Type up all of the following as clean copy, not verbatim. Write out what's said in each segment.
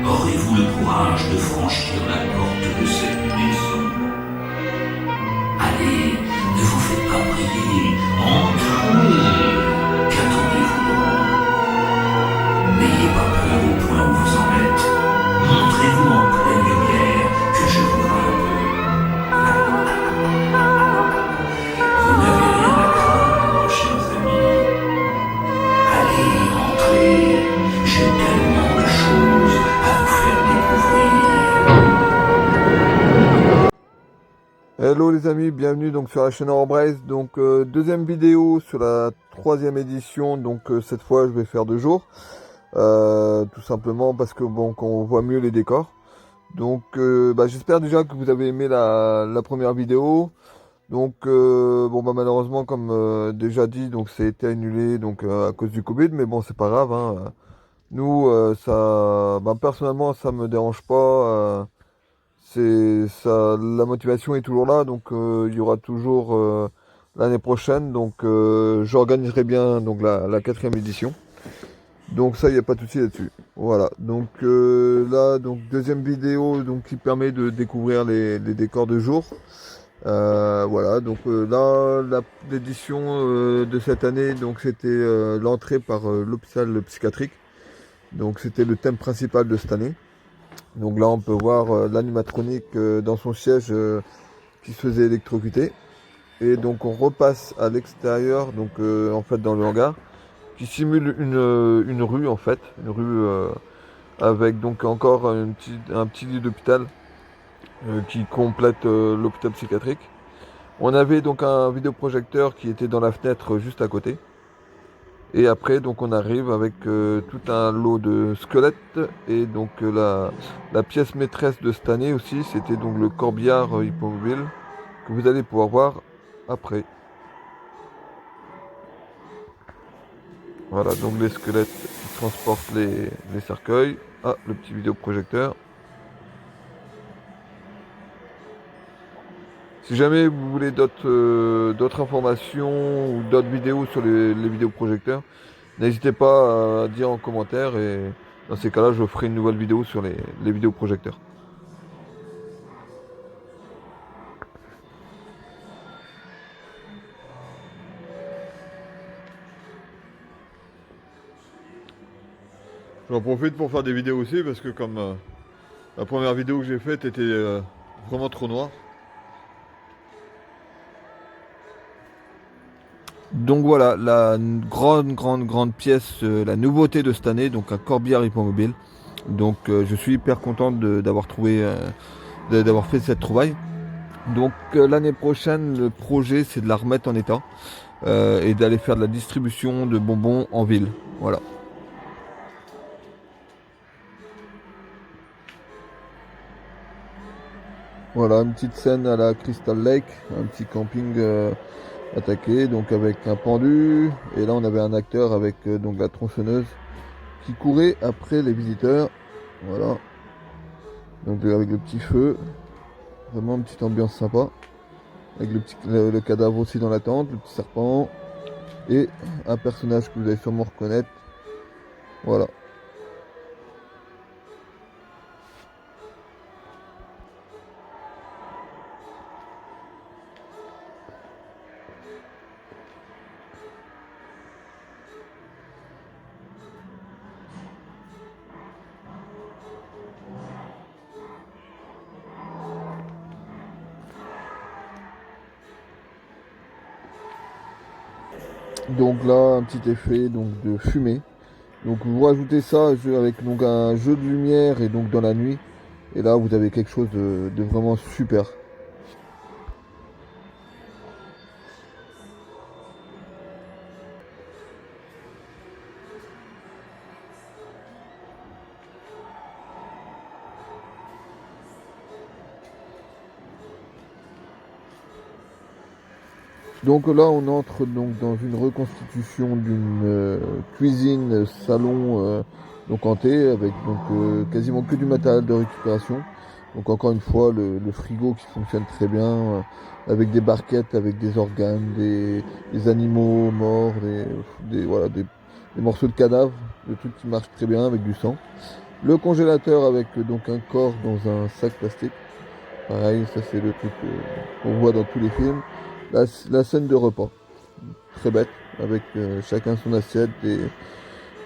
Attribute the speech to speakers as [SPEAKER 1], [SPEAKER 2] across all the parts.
[SPEAKER 1] Aurez-vous le courage de franchir la porte de cette maison? Allez, ne vous faites pas prier, entrez. Qu'attendez-vous donc? N'ayez pas peur au point où vous en êtes. Montrez-vous en pleine lumière, que je vous vois un peu. Vous n'avez rien à craindre, chers amis. Allez, entrez. J'ai tellement de choses à vous faire découvrir.
[SPEAKER 2] Hello les amis, bienvenue donc sur la chaîne Orbrace. Donc deuxième vidéo sur la troisième édition. Donc cette fois je vais faire 2 jours. Tout simplement parce que bon, qu'on voit mieux les décors. Donc j'espère déjà que vous avez aimé la première vidéo. Donc bon malheureusement comme déjà dit, donc ça a été annulé donc à cause du Covid, mais bon c'est pas grave, hein. Nous ça personnellement ça me dérange pas, c'est ça, la motivation est toujours là, donc il y aura toujours l'année prochaine, donc j'organiserai bien donc la 4e édition. Donc ça, il n'y a pas de souci là-dessus. Voilà. Donc là, donc deuxième vidéo donc qui permet de découvrir les décors de jour. Voilà. Donc là, l'édition de cette année, donc c'était l'entrée par l'hôpital psychiatrique. Donc c'était le thème principal de cette année. Donc là, on peut voir l'animatronique dans son siège qui se faisait électrocuter. Et donc on repasse à l'extérieur, donc en fait dans le hangar, qui simule une rue en fait, une rue avec donc encore un petit lit d'hôpital qui complète l'hôpital psychiatrique. On avait donc un vidéoprojecteur qui était dans la fenêtre juste à côté. Et après donc on arrive avec tout un lot de squelettes et donc la pièce maîtresse de cette année aussi, c'était donc le corbillard hippomobile que vous allez pouvoir voir après. Voilà, donc les squelettes qui transportent les cercueils. Ah, le petit vidéoprojecteur. Si jamais vous voulez d'autres informations ou d'autres vidéos sur les vidéoprojecteurs, n'hésitez pas à dire en commentaire et dans ces cas-là, je ferai une nouvelle vidéo sur les vidéoprojecteurs. J'en profite pour faire des vidéos aussi parce que comme la première vidéo que j'ai faite était vraiment trop noire. Donc voilà, la grande pièce, la nouveauté de cette année, donc un corbillard hippomobile. Donc je suis hyper content d'avoir d'avoir fait cette trouvaille. Donc l'année prochaine, le projet c'est de la remettre en état et d'aller faire de la distribution de bonbons en ville. Voilà. Voilà, une petite scène à la Crystal Lake, un petit camping attaqué, donc avec un pendu. Et là, on avait un acteur avec donc la tronçonneuse qui courait après les visiteurs. Voilà. Donc avec le petit feu, vraiment une petite ambiance sympa. Avec le cadavre aussi dans la tente, le petit serpent. Et un personnage que vous allez sûrement reconnaître. Voilà. Donc là, un petit effet donc de fumée. Donc vous rajoutez ça avec donc un jeu de lumière et donc dans la nuit. Et là, vous avez quelque chose de vraiment super. Donc là, on entre donc dans une reconstitution d'une cuisine salon donc hanté avec donc quasiment que du matériel de récupération. Donc encore une fois, le frigo qui fonctionne très bien avec des barquettes, avec des organes, des animaux morts, voilà, des morceaux de cadavres, des trucs qui marchent très bien avec du sang. Le congélateur avec donc un corps dans un sac plastique. Pareil, ça c'est le truc qu'on voit dans tous les films. La scène de repas. Très bête, avec chacun son assiette,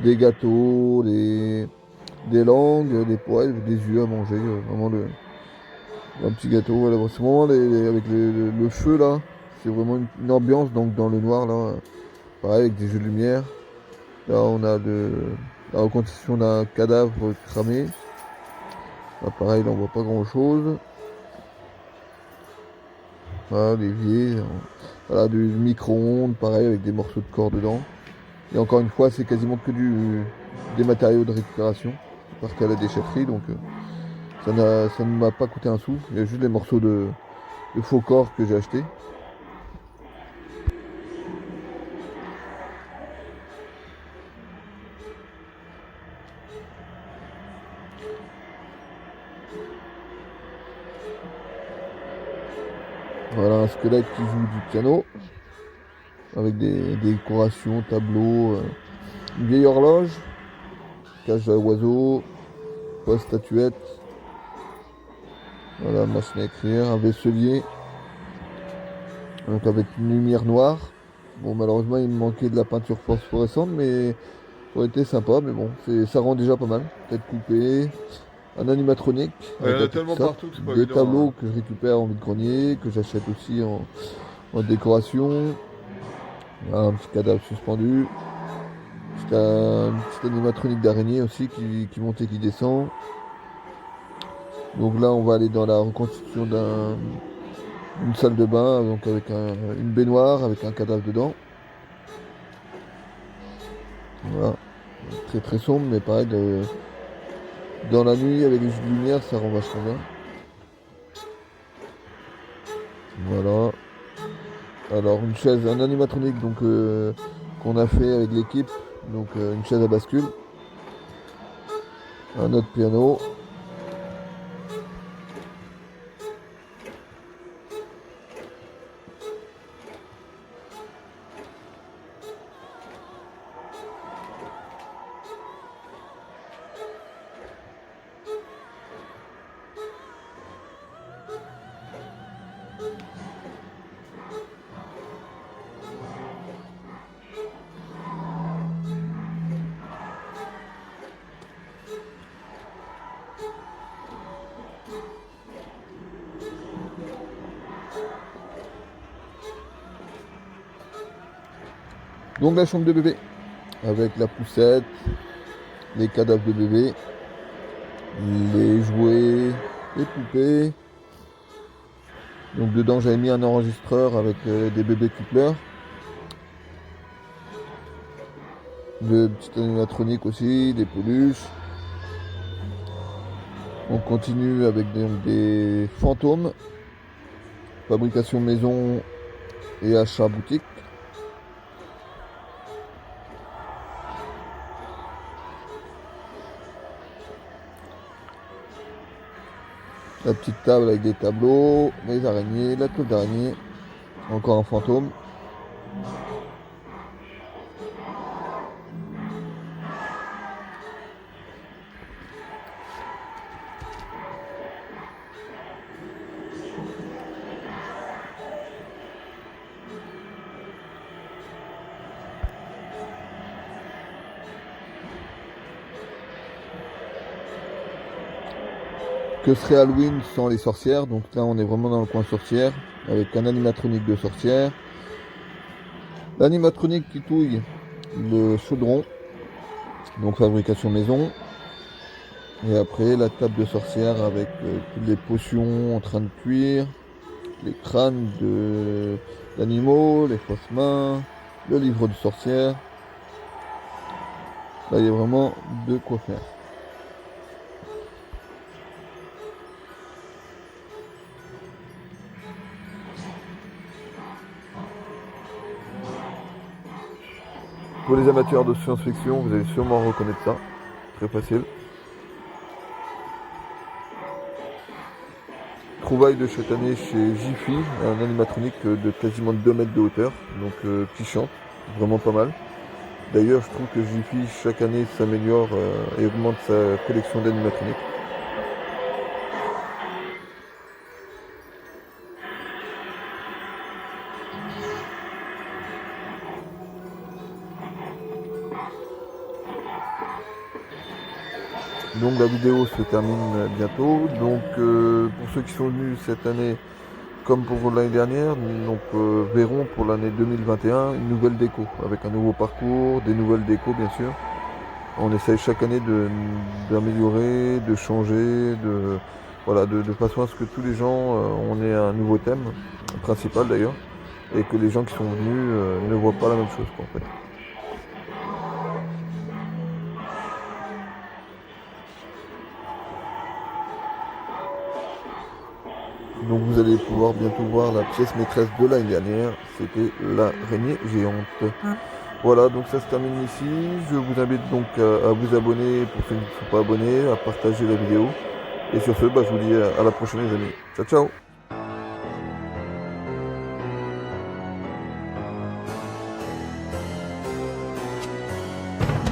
[SPEAKER 2] des gâteaux, des langues, des poêles, des œufs à manger. Vraiment un petit gâteau. Voilà. C'est vraiment avec le feu là. C'est vraiment une ambiance donc dans le noir là. Pareil avec des jeux de lumière. Là on a la reconstitution d'un cadavre cramé. Là, pareil, là on voit pas grand chose. Voilà, l'évier. Voilà, du micro-ondes, pareil, avec des morceaux de corps dedans. Et encore une fois, c'est quasiment que des matériaux de récupération. Parce qu'à la déchetterie, donc ça ne m'a pas coûté un sou. Il y a juste des morceaux de faux corps que j'ai achetés. Voilà un squelette qui joue du piano. Avec des décorations, tableaux, une vieille horloge, cage à oiseaux, poste statuette, voilà, machine à écrire, un vaisselier, donc avec une lumière noire. Bon, malheureusement, il me manquait de la peinture phosphorescente, mais ça aurait été sympa, mais bon, ça rend déjà pas mal. Tête coupée, un animatronique,
[SPEAKER 3] Il y en a tellement partout que c'est pas
[SPEAKER 2] des
[SPEAKER 3] évident,
[SPEAKER 2] tableaux
[SPEAKER 3] hein.
[SPEAKER 2] que je récupère en vide-grenier, que j'achète aussi en décoration. Voilà, un petit cadavre suspendu. Un petit animatronique d'araignée aussi qui monte et qui descend. Donc là on va aller dans la reconstitution d'une salle de bain, donc avec une baignoire avec un cadavre dedans. Voilà. Très très sombre, mais pareil dans la nuit avec les jeux de lumière ça rend vachement bien. Voilà. Alors une chaise, un animatronique donc qu'on a fait avec l'équipe, donc une chaise à bascule. Un autre piano. Donc la chambre de bébé, avec la poussette, les cadavres de bébé, les jouets, les poupées. Donc dedans j'avais mis un enregistreur avec des bébés qui pleurent. Le petit animatronique aussi, des peluches. On continue avec des fantômes, fabrication maison et achat boutique. La petite table avec des tableaux, les araignées, la toile d'araignée, encore un fantôme. Que serait Halloween sans les sorcières? Donc là on est vraiment dans le coin sorcière, avec un animatronique de sorcière. L'animatronique qui touille le chaudron, donc fabrication maison. Et après la table de sorcière avec toutes les potions en train de cuire, les crânes d'animaux, les fausses mains, le livre de sorcière. Là il y a vraiment de quoi faire. Pour les amateurs de science-fiction, vous allez sûrement reconnaître ça. Très facile. Trouvaille de cette année chez Jiffy, un animatronique de quasiment 2 mètres de hauteur, donc qui chante, vraiment pas mal. D'ailleurs, je trouve que Jiffy, chaque année, s'améliore et augmente sa collection d'animatroniques. Donc la vidéo se termine bientôt. Donc pour ceux qui sont venus cette année, comme pour l'année dernière, donc verront pour l'année 2021 une nouvelle déco, avec un nouveau parcours, des nouvelles décos bien sûr. On essaye chaque année d'améliorer, de changer, voilà, de façon à ce que tous les gens, on ait un nouveau thème, principal d'ailleurs, et que les gens qui sont venus ne voient pas la même chose quoi, en fait. Donc vous allez pouvoir bientôt voir la pièce maîtresse de l'année dernière, c'était l'araignée géante. Voilà, donc ça se termine ici. Je vous invite donc à vous abonner pour ceux qui ne sont pas abonnés, à partager la vidéo. Et sur ce, je vous dis à la prochaine les amis. Ciao ciao.